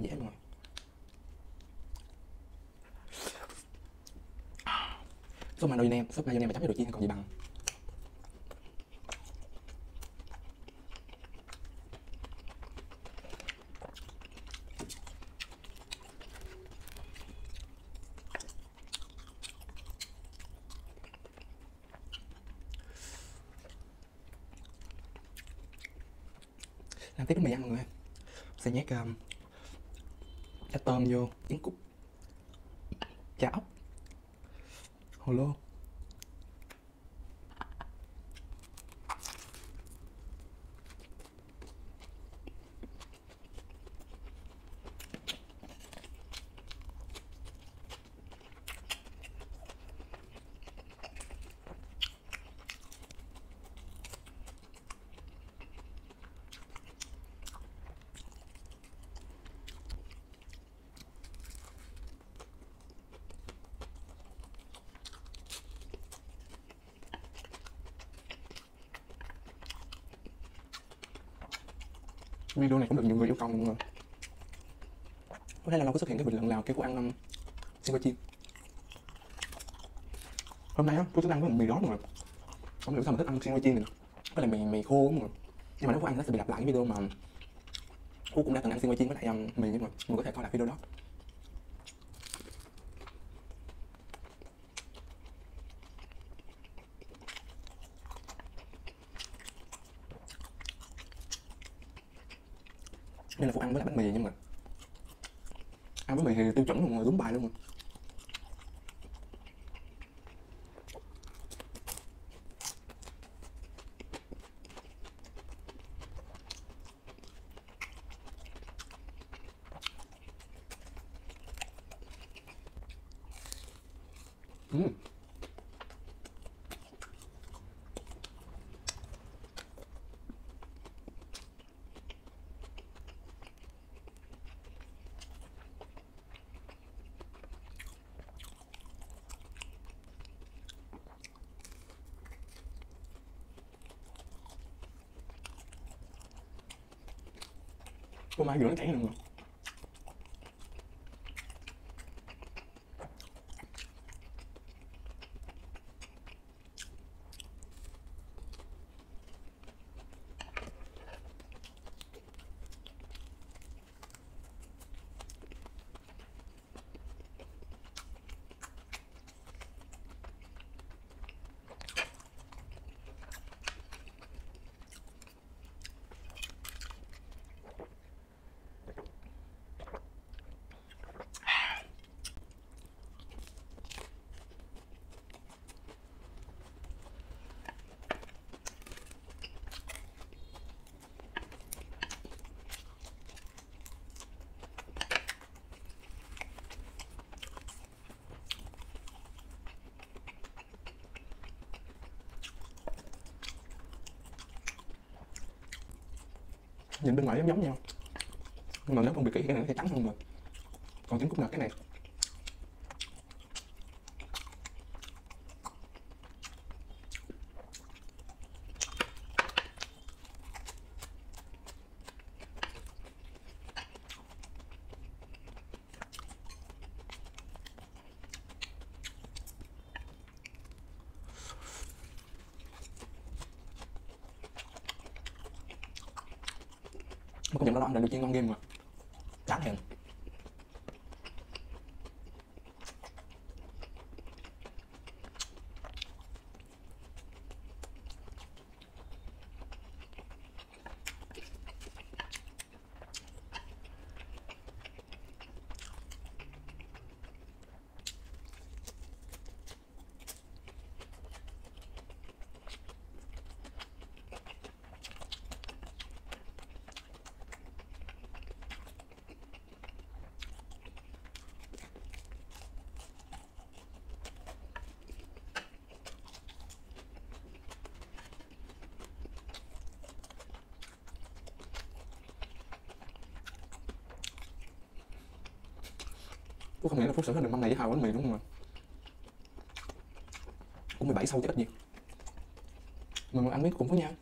dễ mà. Súp mayonnaise mà chấm với đồ chiên còn gì bằng. Làm tiếp bánh mì ăn mọi người. Sẽ nhét chả tôm vô, trứng cút, chả ốc, hồ lô. Video này cũng được nhiều người yêu cầu mọi người. Có thể là lâu có xuất hiện cái bình luận nào kêu cô ăn xiên que chiên. Hôm nay á, cô thích ăn với mì đó mọi người. Không hiểu sao mà thích ăn xiên que chiên này. Cái là mì khô mọi người. Nhưng mà nếu cô ăn nó sẽ bị lặp lại cái video mà cô cũng đã từng ăn xiên que chiên với lại mì, nhưng mà mọi người có thể coi lại video đó. Đây là Phúc ăn với lại bánh mì, nhưng mà ăn với mì thì tiêu chuẩn mọi người, đúng bài luôn rồi. Cô mai rửa nó chảy luôn rồi. Nhìn bên ngoài giống nhau, nhưng mà nếu không bị kỹ cái này nó sẽ trắng hơn mà. Còn trứng cút nạc cái này công nhận nó ăn là được chiên ngon game mà đáng hẹn. Tôi không nghĩ là Phúc sẽ được mâm này với 2 bánh mì đúng không ạ? Cũng 17 sâu chứ ít gì. Mọi người ăn biết cùng với nhau.